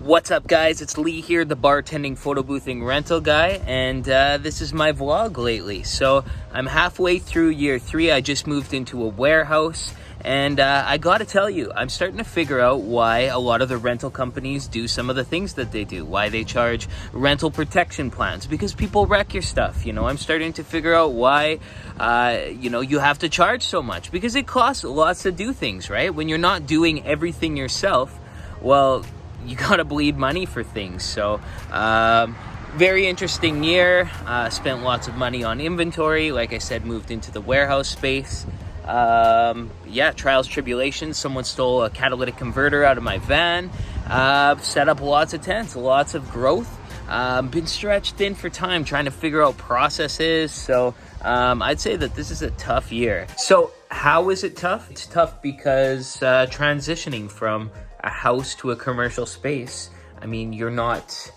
What's up, guys? It's Lee here, the bartending, photo boothing, rental guy, and this is my vlog lately. So I'm halfway through year 3. I just moved into a warehouse, and I gotta tell you, I'm starting to figure out why a lot of the rental companies do some of the things that they do, why they charge rental protection plans, because people wreck your stuff. I'm starting to figure out why you have to charge so much, because it costs lots to do things, right? When you're not doing everything yourself, well, you gotta bleed money for things. So very interesting year. Spent lots of money on inventory. Like I said, moved into the warehouse space. Trials, tribulations. Someone stole a catalytic converter out of my van. Set up lots of tents, lots of growth. Been stretched thin for time trying to figure out processes. So I'd say that this is a tough year. So how is it tough? It's tough because transitioning from a house to a commercial space, I mean, you're not,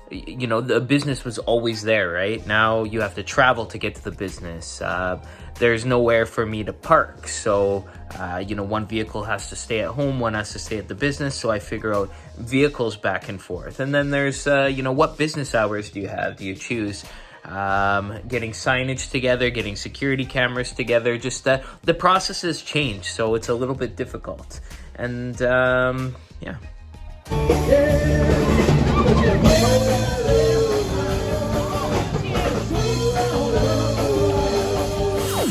the business was always there, right? Now you have to travel to get to the business. There's nowhere for me to park. So, one vehicle has to stay at home, one has to stay at the business. So I figure out vehicles back and forth. And then there's, what business hours do you have? Do you choose? Getting signage together, getting security cameras together, just the processes change. So it's a little bit difficult. And yeah.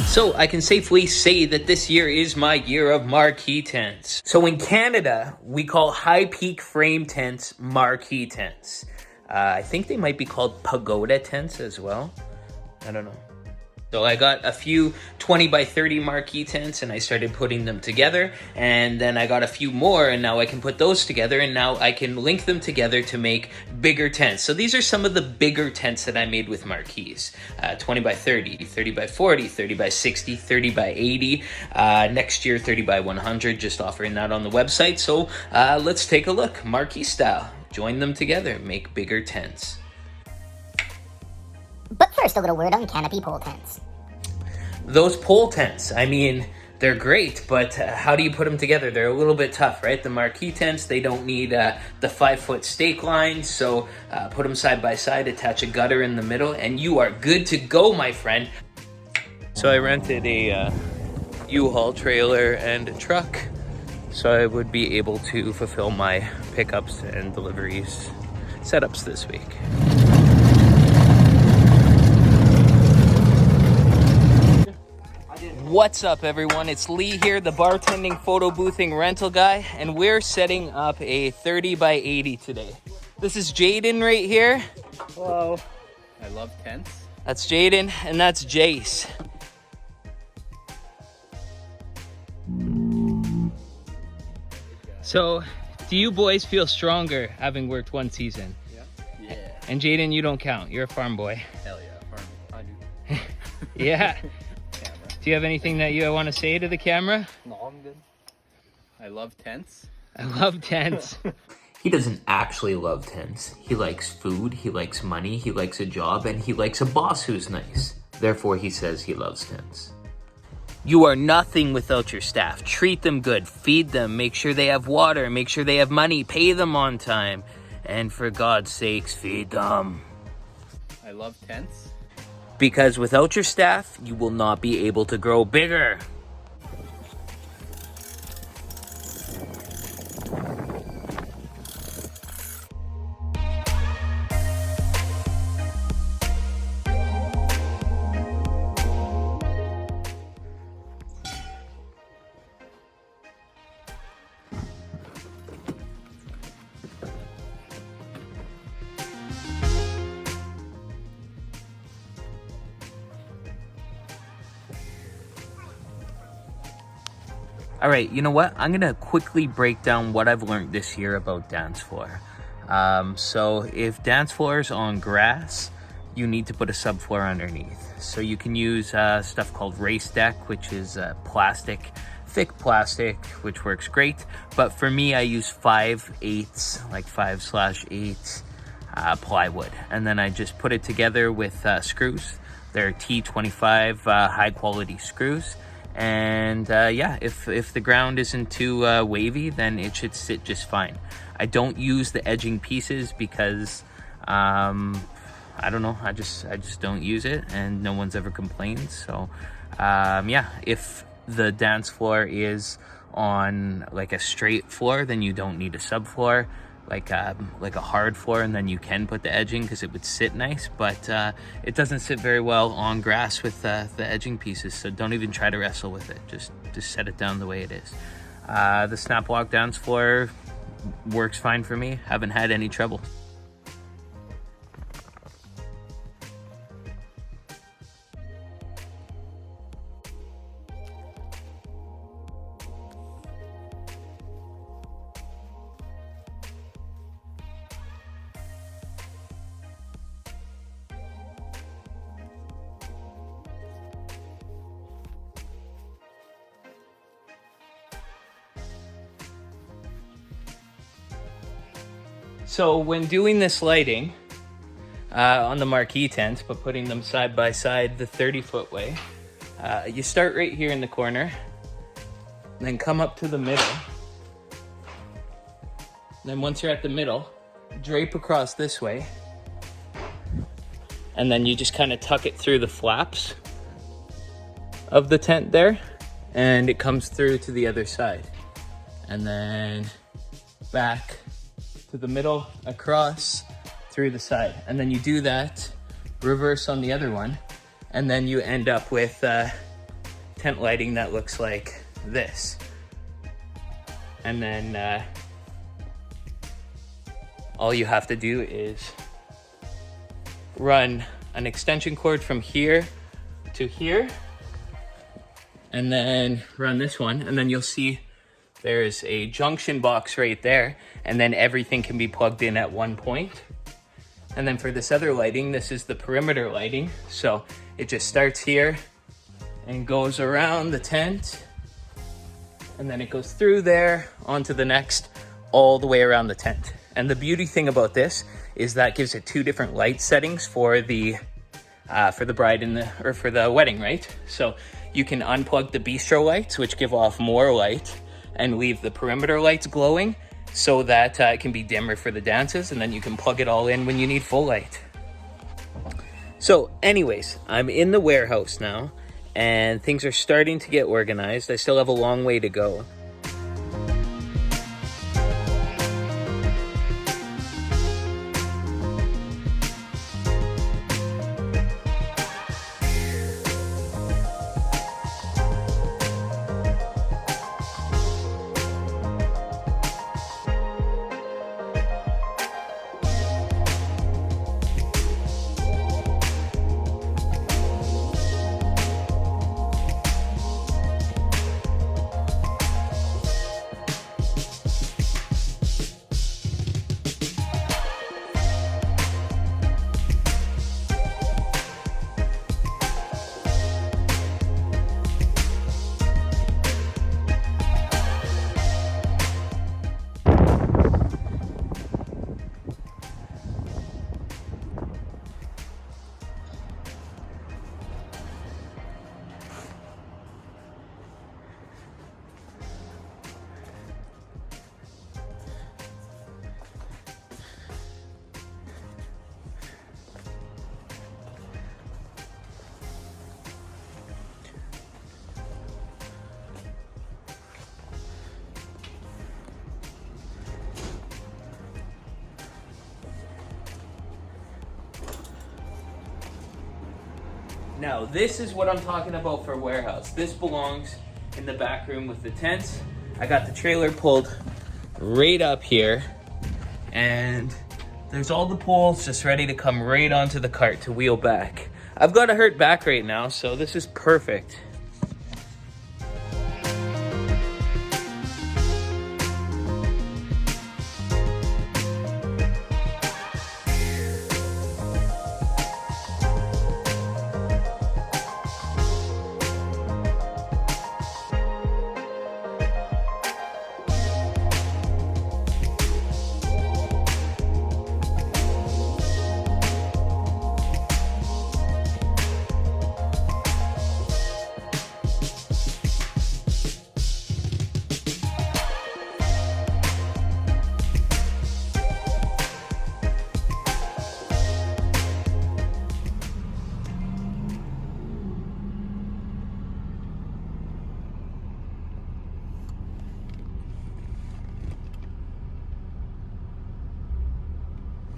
So I can safely say that this year is my year of marquee tents. So in Canada, we call high peak frame tents marquee tents. I think they might be called pagoda tents as well. I don't know. So I got a few 20 by 30 marquee tents and I started putting them together, and then I got a few more and now I can put those together, and now I can link them together to make bigger tents. So these are some of the bigger tents that I made with marquees. 20 by 30, 30 by 40, 30 by 60, 30 by 80. Next year, 30 by 100, just offering that on the website. So let's take a look, marquee style. Join them together, make bigger tents. But first, a little word on canopy pole tents. Those pole tents, I mean, they're great, but how do you put them together? They're a little bit tough, right? The marquee tents, they don't need the 5-foot stake line, so put them side by side, attach a gutter in the middle, and you are good to go, my friend. So I rented a U-Haul trailer and a truck, so I would be able to fulfill my pickups and deliveries setups this week. What's up, everyone? It's Lee here, the bartending, photo boothing, rental guy, and we're setting up a 30 by 80 today. This is Jaden right here. Hello. I love tents. That's Jaden, and that's Jace. So, do you boys feel stronger having worked one season? Yeah. And Jaden, you don't count. You're a farm boy. Hell yeah, farm. I do. Yeah. Do you have anything that you want to say to the camera? No, I'm good. I love tents. I love tents. He doesn't actually love tents. He likes food, he likes money, he likes a job, and he likes a boss who's nice. Therefore, he says he loves tents. You are nothing without your staff. Treat them good, feed them, make sure they have water, make sure they have money, pay them on time. And for God's sakes, feed them. I love tents. Because without your staff, you will not be able to grow bigger. All right, you know what? I'm gonna quickly break down what I've learned this year about dance floor. So if dance floor is on grass, you need to put a subfloor underneath. So you can use stuff called race deck, which is plastic, thick plastic, which works great. But for me, I use 5/8, like 5/8 plywood. And then I just put it together with screws. They're T25 high quality screws. And yeah, if the ground isn't too wavy, then it should sit just fine. I don't use the edging pieces because I don't know, I just don't use it, and no one's ever complained. So yeah, if the dance floor is on like a straight floor, then you don't need a subfloor, like a hard floor, and then you can put the edging because it would sit nice. But it doesn't sit very well on grass with the edging pieces, so don't even try to wrestle with it. Just set it down the way it is. The snap block dance floor works fine for me. Haven't had any trouble. So when doing this lighting on the marquee tents, but putting them side by side the 30-foot way, you start right here in the corner, then come up to the middle. Then once you're at the middle, drape across this way, and then you just kind of tuck it through the flaps of the tent there, and it comes through to the other side. And then back to the middle, across, through the side. And then you do that, reverse on the other one, and then you end up with tent lighting that looks like this. And then all you have to do is run an extension cord from here to here, and then run this one, and then you'll see there's a junction box right there, and then everything can be plugged in at one point. And then for this other lighting, this is the perimeter lighting. So it just starts here and goes around the tent, and then it goes through there onto the next, all the way around the tent. And the beauty thing about this is that gives it two different light settings for the bride or for the wedding, right? So you can unplug the bistro lights, which give off more light, and leave the perimeter lights glowing so that it can be dimmer for the dances, and then you can plug it all in when you need full light. So anyways, I'm in the warehouse now, and things are starting to get organized. I still have a long way to go. Now, this is what I'm talking about for warehouse. This belongs in the back room with the tents. I got the trailer pulled right up here, and there's all the poles just ready to come right onto the cart to wheel back. I've got a hurt back right now, so this is perfect.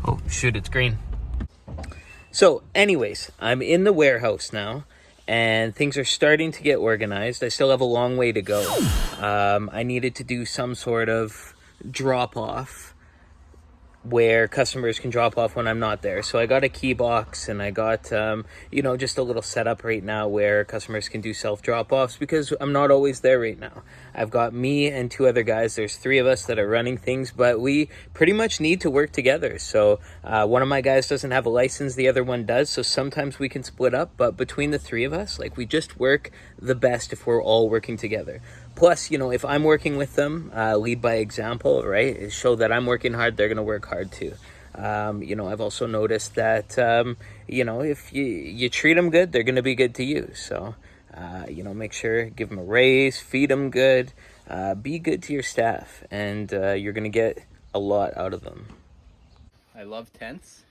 Oh, shoot, it's green. So, anyways, I'm in the warehouse now, and things are starting to get organized. I still have a long way to go. I needed to do some sort of drop-off where customers can drop off when I'm not there. So I got a key box, and I got, just a little setup right now where customers can do self drop-offs because I'm not always there right now. I've got me and 2 other guys. There's 3 of us that are running things, but we pretty much need to work together. So one of my guys doesn't have a license, the other one does. So sometimes we can split up, but between the 3 of us, like, we just work the best if we're all working together. Plus, if I'm working with them, lead by example, right? Show that I'm working hard, they're going to work hard too. I've also noticed that, if you treat them good, they're going to be good to you. So, make sure, give them a raise, feed them good, be good to your staff, and you're going to get a lot out of them. I love tents.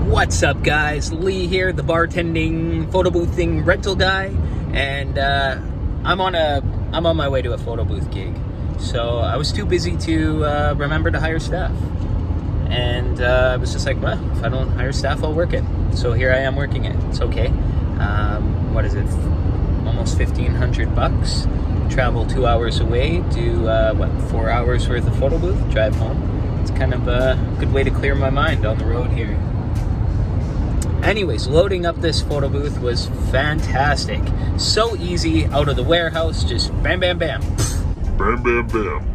What's up, guys? Lee here, the bartending, photo boothing rental guy, and I'm on my way to a photo booth gig. So I was too busy to remember to hire staff, and I was just like, well, if I don't hire staff, I'll work it. So here I am working it. It's okay. What is it? Almost $1,500. Travel 2 hours away, do 4 hours worth of photo booth, drive home. It's kind of a good way to clear my mind on the road here. Anyways, loading up this photo booth was fantastic. So easy, out of the warehouse, just bam, bam, bam. Bam, bam, bam.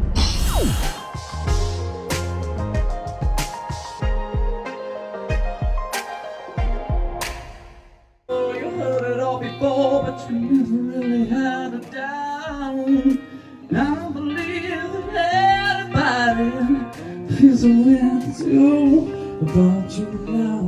Oh, you heard it all before, but you never really had it down. And I don't believe that anybody feels a way I do about you now.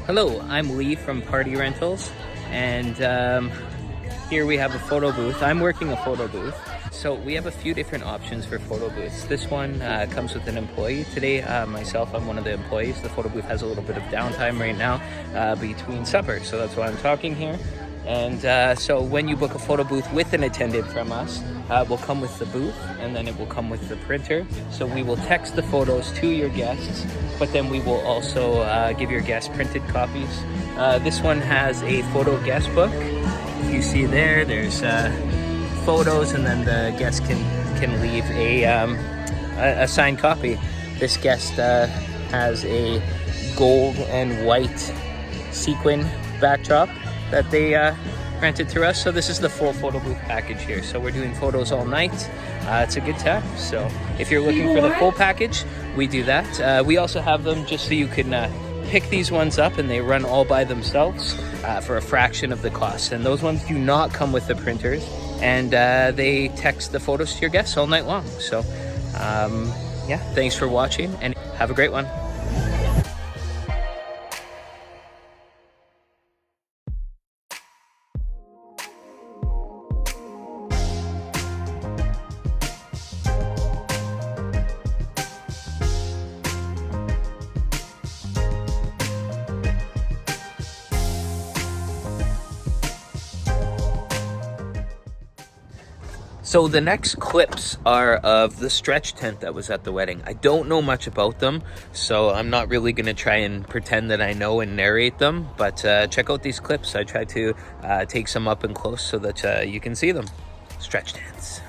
Hello, I'm Lee from Party Rentals, and here we have a photo booth. I'm working a photo booth. So we have a few different options for photo booths. This one comes with an employee. Today, myself, I'm one of the employees. The photo booth has a little bit of downtime right now between supper, so that's why I'm talking here. And so when you book a photo booth with an attendant from us, we'll come with the booth, and then it will come with the printer. So we will text the photos to your guests, but then we will also give your guests printed copies. This one has a photo guest book. If you see there's photos, and then the guest can leave a signed copy. This guest has a gold and white sequin backdrop that they rented through us. So this is the full photo booth package here. So we're doing photos all night. It's a good time. So if you're looking for the full package, we do that. We also have them just so you can pick these ones up, and they run all by themselves for a fraction of the cost. And those ones do not come with the printers, and they text the photos to your guests all night long. So yeah, thanks for watching, and have a great one. So the next clips are of the stretch tent that was at the wedding. I don't know much about them, so I'm not really going to try and pretend that I know and narrate them. But check out these clips. I try to take some up and close so that you can see them. Stretch tents.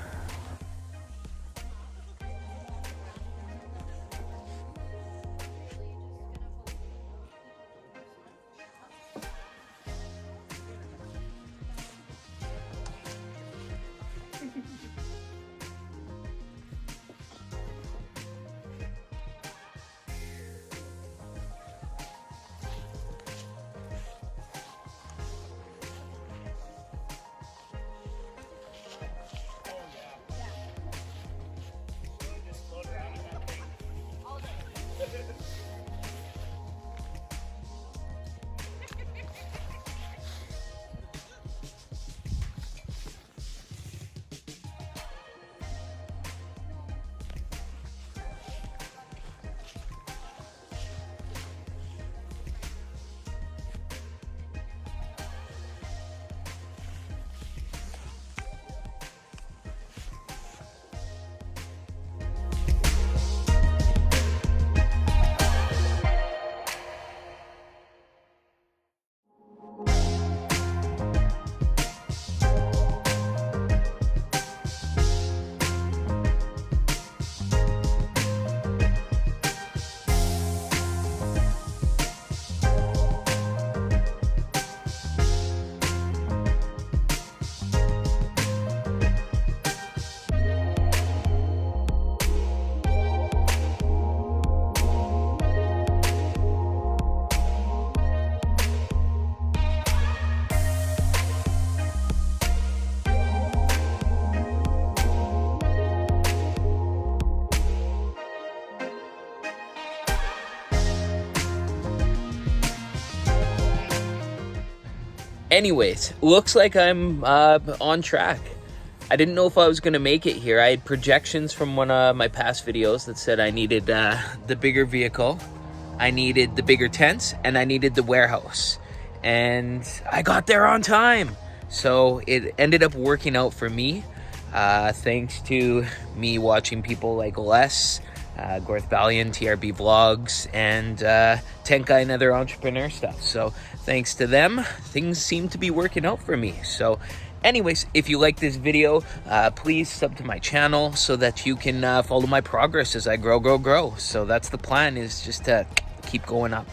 anyways, looks like I'm on track. I didn't know if I was gonna make it here. I had projections from one of my past videos that said I needed the bigger vehicle, I needed the bigger tents, and I needed the warehouse. And I got there on time. So it ended up working out for me, thanks to me watching people like Les, Gorothbalion, TRB Vlogs, and Tent Guy and other entrepreneur stuff. So thanks to them, things seem to be working out for me. So anyways, if you like this video, please sub to my channel so that you can follow my progress as I grow. So that's the plan, is just to keep going up.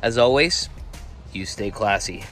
As always, you stay classy.